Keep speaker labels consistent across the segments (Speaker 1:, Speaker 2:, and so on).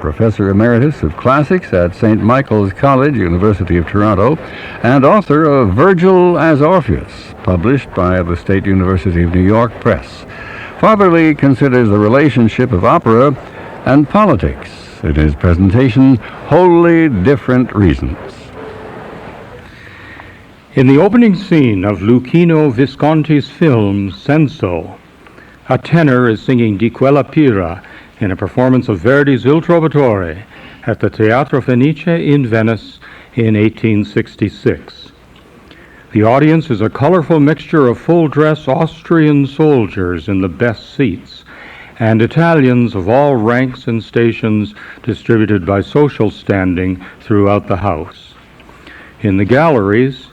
Speaker 1: Professor Emeritus of Classics at St. Michael's College, University of Toronto, and author of Virgil as Orpheus, published by the State University of New York Press. Father Lee considers the relationship of opera and politics in his presentation, Wholly Different Reasons.
Speaker 2: In the opening scene of Luchino Visconti's film, Senso, a tenor is singing Di Quella Pira in a performance of Verdi's Il Trovatore at the Teatro Fenice in Venice in 1866. The audience is a colorful mixture of full-dress Austrian soldiers in the best seats and Italians of all ranks and stations distributed by social standing throughout the house. In the galleries,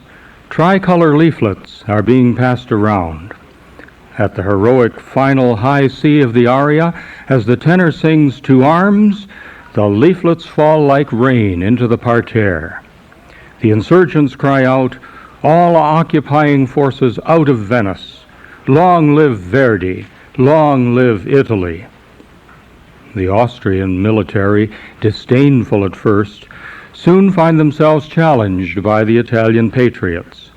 Speaker 2: tricolor leaflets are being passed around. At the heroic final high C of the aria, as the tenor sings "To Arms," the leaflets fall like rain into the parterre. The insurgents cry out, "All occupying forces out of Venice! Long live Verdi! Long live Italy!" The Austrian military, disdainful at first, soon find themselves challenged by the Italian patriots.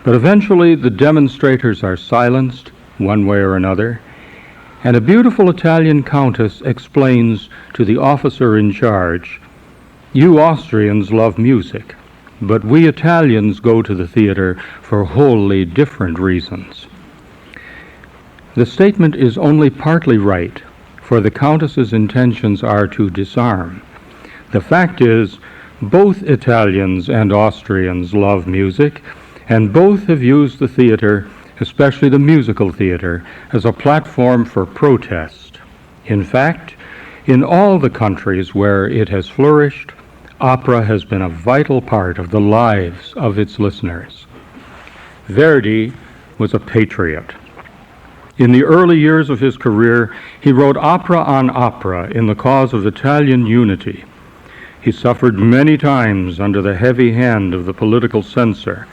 Speaker 2: But eventually the demonstrators are silenced, one way or another, and a beautiful Italian countess explains to the officer in charge, "You Austrians love music, but we Italians go to the theater for wholly different reasons." The statement is only partly right, for the countess's intentions are to disarm. The fact is, both Italians and Austrians love music, and both have used the theater, especially the musical theater, as a platform for protest. In fact, in all the countries where it has flourished, opera has been a vital part of the lives of its listeners. Verdi was a patriot. In the early years of his career, he wrote opera on opera in the cause of Italian unity. He suffered many times under the heavy hand of the political censor.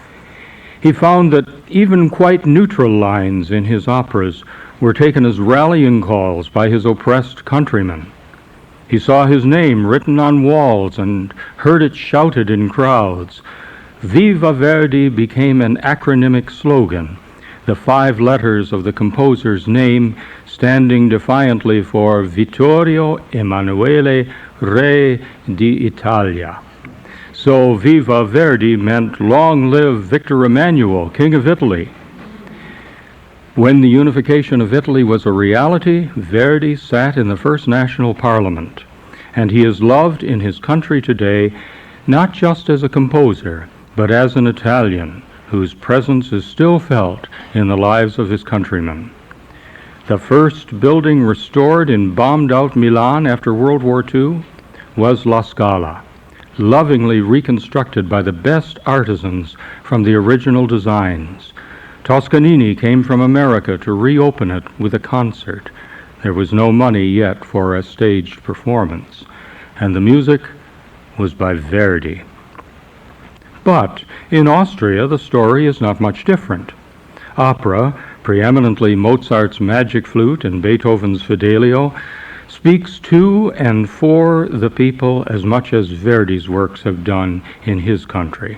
Speaker 2: He found that even quite neutral lines in his operas were taken as rallying calls by his oppressed countrymen. He saw his name written on walls and heard it shouted in crowds. Viva Verdi became an acronymic slogan, the 5 letters of the composer's name standing defiantly for Vittorio Emanuele Re d'Italia. So Viva Verdi meant long live Victor Emmanuel, King of Italy. When the unification of Italy was a reality, Verdi sat in the first national parliament, and he is loved in his country today not just as a composer, but as an Italian whose presence is still felt in the lives of his countrymen. The first building restored in bombed-out Milan after World War II was La Scala, lovingly reconstructed by the best artisans from the original designs. Toscanini came from America to reopen it with a concert. There was no money yet for a staged performance, and the music was by Verdi. But in Austria, the story is not much different. Opera, preeminently Mozart's Magic Flute and Beethoven's Fidelio, speaks to and for the people as much as Verdi's works have done in his country.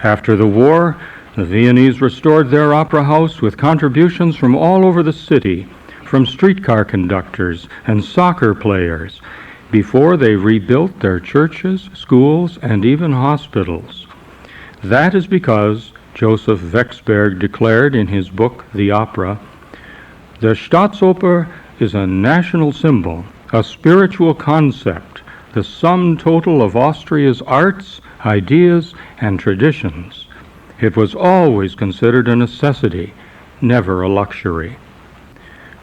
Speaker 2: After the war, the Viennese restored their opera house with contributions from all over the city, from streetcar conductors and soccer players, before they rebuilt their churches, schools, and even hospitals. That is because, Joseph Wexberg declared in his book, The Opera, the Staatsoper is a national symbol, a spiritual concept, the sum total of Austria's arts, ideas, and traditions. It was always considered a necessity, never a luxury.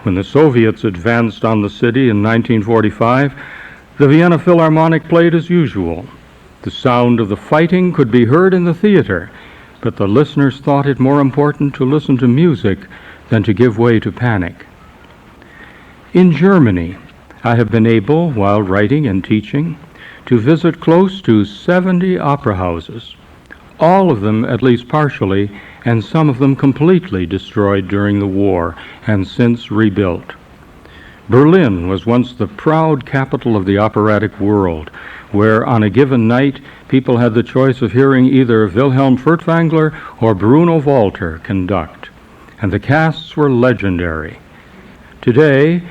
Speaker 2: When the Soviets advanced on the city in 1945, the Vienna Philharmonic played as usual. The sound of the fighting could be heard in the theater, but the listeners thought it more important to listen to music than to give way to panic. In Germany, I have been able, while writing and teaching, to visit close to 70 opera houses, all of them at least partially, and some of them completely destroyed during the war and since rebuilt. Berlin was once the proud capital of the operatic world, where on a given night people had the choice of hearing either Wilhelm Furtwängler or Bruno Walter conduct, and the casts were legendary. Today,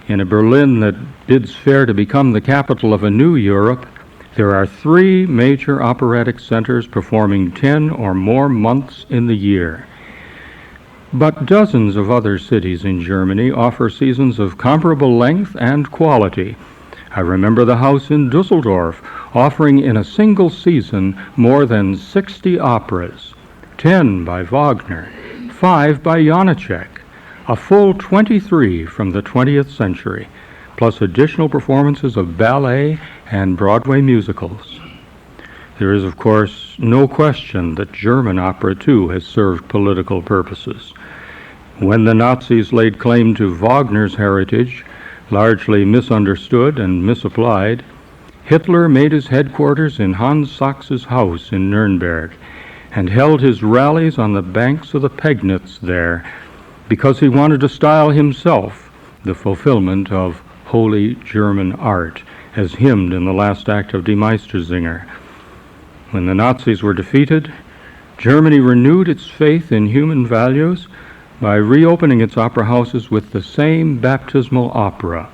Speaker 2: in a Berlin that bids fair to become the capital of a new Europe, there are 3 major operatic centers performing 10 or more months in the year. But dozens of other cities in Germany offer seasons of comparable length and quality. I remember the house in Dusseldorf offering in a single season more than 60 operas, 10 by Wagner, 5 by Janáček, a full 23 from the 20th century, plus additional performances of ballet and Broadway musicals. There is, of course, no question that German opera, too, has served political purposes. When the Nazis laid claim to Wagner's heritage, largely misunderstood and misapplied, Hitler made his headquarters in Hans Sachs's house in Nuremberg and held his rallies on the banks of the Pegnitz there because he wanted to style himself the fulfillment of holy German art, as hymned in the last act of Die Meistersinger. When the Nazis were defeated, Germany renewed its faith in human values by reopening its opera houses with the same baptismal opera,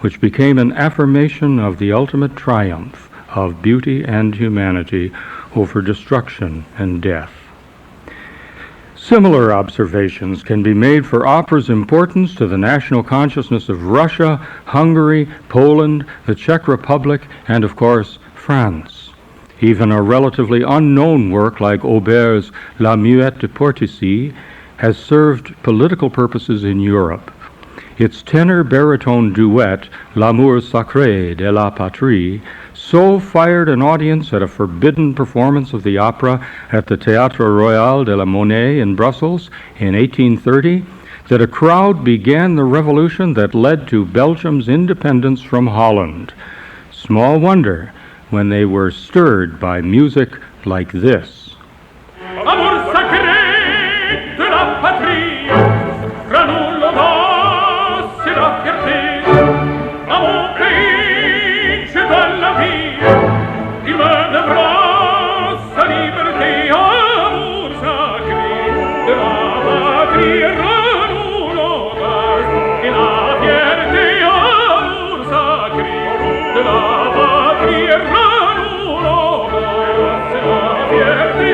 Speaker 2: which became an affirmation of the ultimate triumph of beauty and humanity over destruction and death. Similar observations can be made for opera's importance to the national consciousness of Russia, Hungary, Poland, the Czech Republic, and of course, France. Even a relatively unknown work like Auber's La Muette de Portici has served political purposes in Europe. Its tenor-baritone duet, L'amour sacré de la patrie, so fired an audience at a forbidden performance of the opera at the Théâtre Royal de la Monnaie in Brussels in 1830 that a crowd began the revolution that led to Belgium's independence from Holland. Small wonder when they were stirred by music like this.
Speaker 3: Amour sacré de la patrie, granullo d'os et la fierté, à mon pays je donne la vie, il me devra sa liberté. Amour sacré de la patrie, granullo d'os et la fierté, amour sacré de la patrie, granullo d'os et la fierté.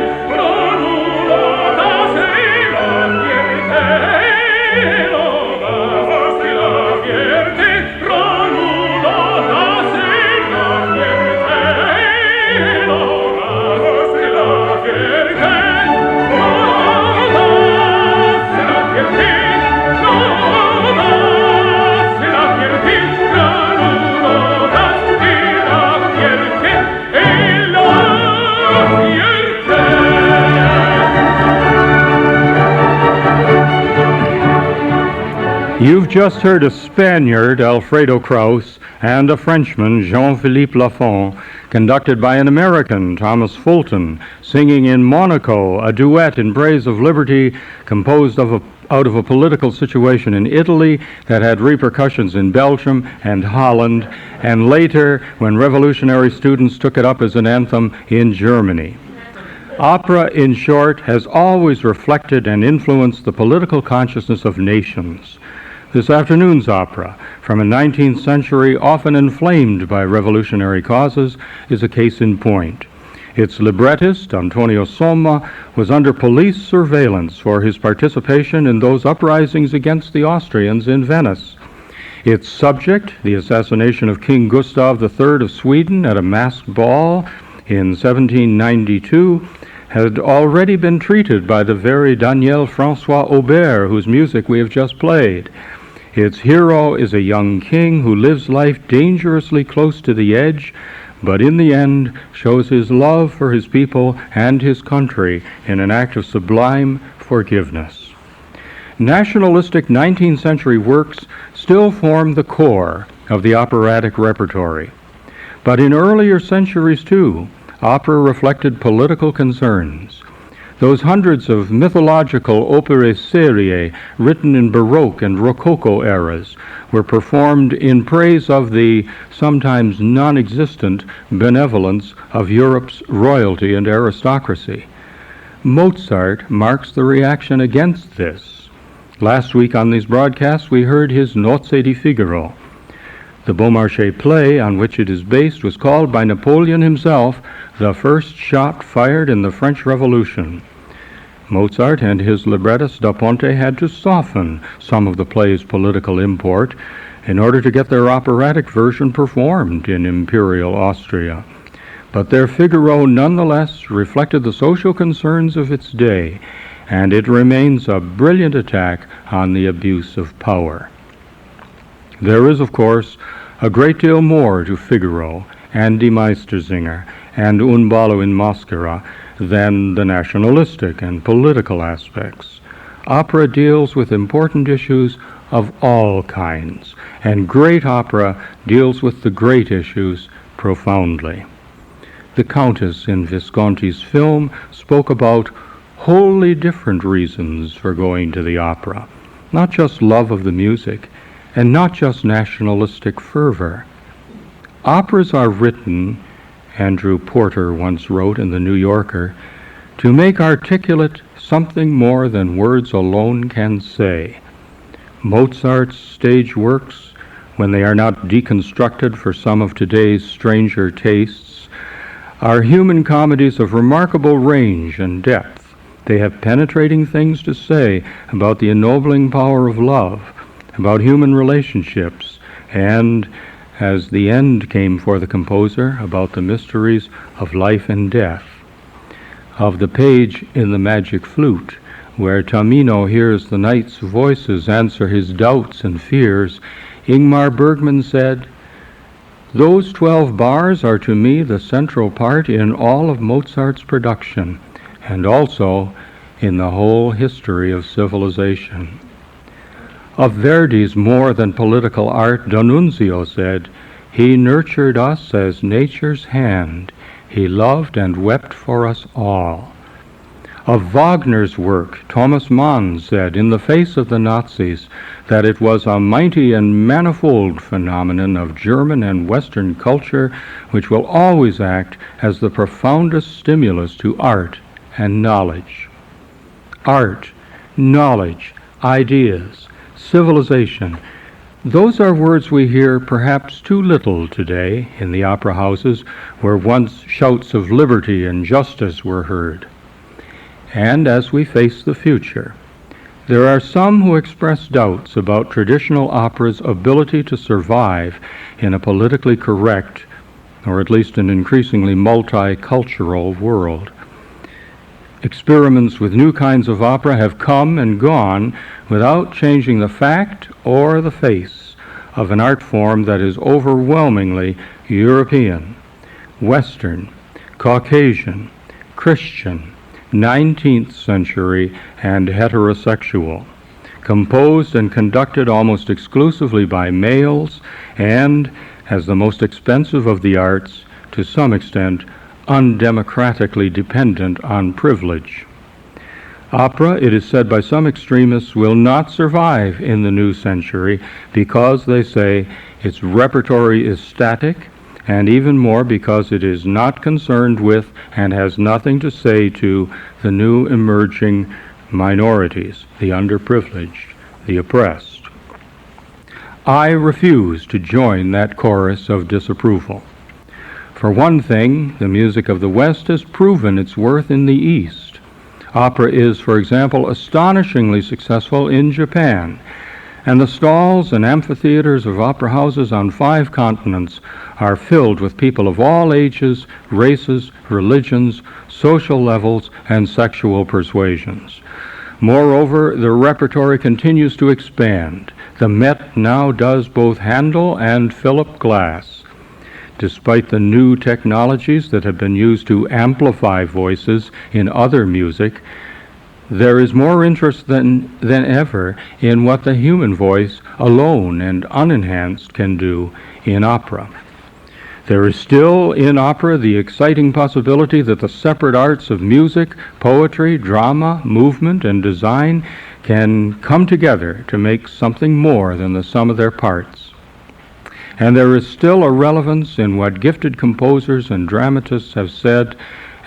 Speaker 2: You've just heard a Spaniard, Alfredo Kraus, and a Frenchman, Jean-Philippe Lafont, conducted by an American, Thomas Fulton, singing in Monaco a duet in praise of liberty composed out of a political situation in Italy that had repercussions in Belgium and Holland, and later when revolutionary students took it up as an anthem in Germany. Opera, in short, has always reflected and influenced the political consciousness of nations. This afternoon's opera, from a 19th century often inflamed by revolutionary causes, is a case in point. Its librettist, Antonio Somma, was under police surveillance for his participation in those uprisings against the Austrians in Venice. Its subject, the assassination of King Gustav III of Sweden at a masked ball in 1792, had already been treated by the very Daniel Francois Aubert, whose music we have just played. Its hero is a young king who lives life dangerously close to the edge, but in the end shows his love for his people and his country in an act of sublime forgiveness. Nationalistic 19th century works still form the core of the operatic repertory. But in earlier centuries, too, opera reflected political concerns. Those hundreds of mythological opere serie written in Baroque and Rococo eras were performed in praise of the sometimes non-existent benevolence of Europe's royalty and aristocracy. Mozart marks the reaction against this. Last week on these broadcasts we heard his Nozze di Figaro. The Beaumarchais play on which it is based was called by Napoleon himself the first shot fired in the French Revolution. Mozart and his librettist Da Ponte had to soften some of the play's political import in order to get their operatic version performed in Imperial Austria. But their Figaro nonetheless reflected the social concerns of its day, and it remains a brilliant attack on the abuse of power. There is, of course, a great deal more to Figaro and Die Meistersinger and Un Ballo in Maschera than the nationalistic and political aspects. Opera deals with important issues of all kinds, and great opera deals with the great issues profoundly. The Countess in Visconti's film spoke about wholly different reasons for going to the opera, not just love of the music, and not just nationalistic fervor. Operas are written, Andrew Porter once wrote in The New Yorker, to make articulate something more than words alone can say. Mozart's stage works, when they are not deconstructed for some of today's stranger tastes, are human comedies of remarkable range and depth. They have penetrating things to say about the ennobling power of love, about human relationships, and, as the end came for the composer, about the mysteries of life and death. Of the page in The Magic Flute, where Tamino hears the knight's voices answer his doubts and fears, Ingmar Bergman said, "Those 12 bars are to me the central part in all of Mozart's production, and also in the whole history of civilization." Of Verdi's more than political art, D'Annunzio said, "He nurtured us as nature's hand. He loved and wept for us all." Of Wagner's work, Thomas Mann said, in the face of the Nazis, that it was a mighty and manifold phenomenon of German and Western culture which will always act as the profoundest stimulus to art and knowledge. Art, knowledge, ideas, civilization, those are words we hear perhaps too little today in the opera houses where once shouts of liberty and justice were heard. And as we face the future, there are some who express doubts about traditional opera's ability to survive in a politically correct, or at least an increasingly multicultural world. Experiments with new kinds of opera have come and gone without changing the fact or the face of an art form that is overwhelmingly European, Western, Caucasian, Christian, 19th century, and heterosexual, composed and conducted almost exclusively by males, and, as the most expensive of the arts, to some extent, undemocratically dependent on privilege. Opera, it is said by some extremists, will not survive in the new century because, they say, its repertory is static, and even more because it is not concerned with and has nothing to say to the new emerging minorities, the underprivileged, the oppressed. I refuse to join that chorus of disapproval. For one thing, the music of the West has proven its worth in the East. Opera is, for example, astonishingly successful in Japan, and the stalls and amphitheaters of opera houses on 5 continents are filled with people of all ages, races, religions, social levels, and sexual persuasions. Moreover, the repertory continues to expand. The Met now does both Handel and Philip Glass. Despite the new technologies that have been used to amplify voices in other music, there is more interest than ever in what the human voice, alone and unenhanced, can do in opera. There is still in opera the exciting possibility that the separate arts of music, poetry, drama, movement, and design can come together to make something more than the sum of their parts. And there is still a relevance in what gifted composers and dramatists have said,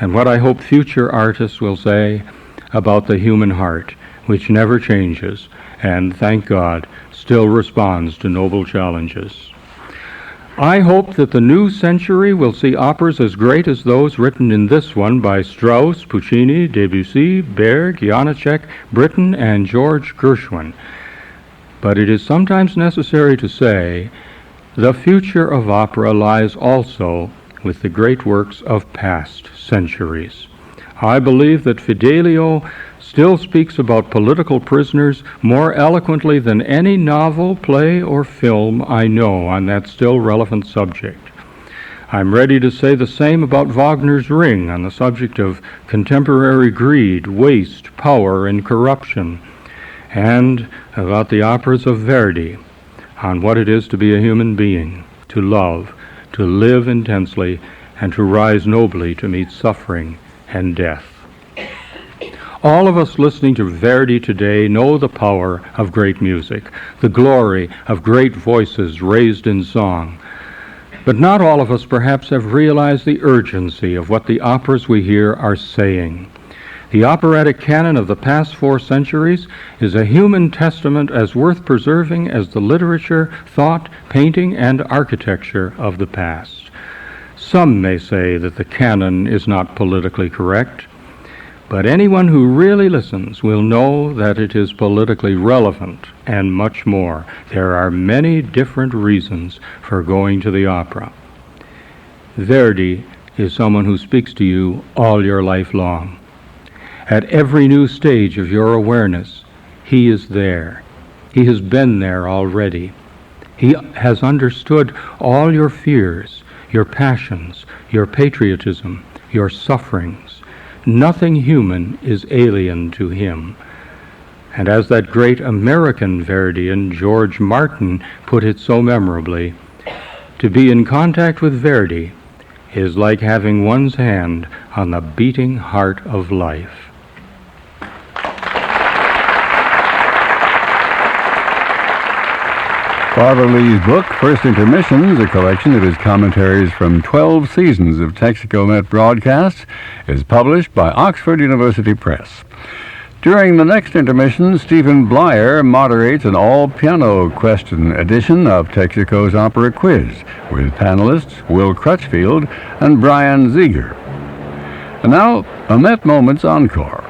Speaker 2: and what I hope future artists will say about the human heart, which never changes, and, thank God, still responds to noble challenges. I hope that the new century will see operas as great as those written in this one by Strauss, Puccini, Debussy, Berg, Janacek, Britten, and George Gershwin. But it is sometimes necessary to say the future of opera lies also with the great works of past centuries. I believe that Fidelio still speaks about political prisoners more eloquently than any novel, play, or film I know on that still relevant subject. I'm ready to say the same about Wagner's Ring on the subject of contemporary greed, waste, power, and corruption, and about the operas of Verdi on what it is to be a human being, to love, to live intensely, and to rise nobly to meet suffering and death. All of us listening to Verdi today know the power of great music, the glory of great voices raised in song. But not all of us perhaps have realized the urgency of what the operas we hear are saying. The operatic canon of the past 4 centuries is a human testament as worth preserving as the literature, thought, painting, and architecture of the past. Some may say that the canon is not politically correct, but anyone who really listens will know that it is politically relevant and much more. There are many different reasons for going to the opera. Verdi is someone who speaks to you all your life long. At every new stage of your awareness, he is there. He has been there already. He has understood all your fears, your passions, your patriotism, your sufferings. Nothing human is alien to him. And as that great American Verdian, George Martin, put it so memorably, to be in contact with Verdi is like having one's hand on the beating heart of life.
Speaker 1: Father Lee's book, First Intermissions, a collection of his commentaries from 12 seasons of Texaco Met broadcasts, is published by Oxford University Press. During the next intermission, Stephen Blyer moderates an all-piano question edition of Texaco's Opera Quiz with panelists Will Crutchfield and Brian Ziegler. And now, a Met Moments Encore.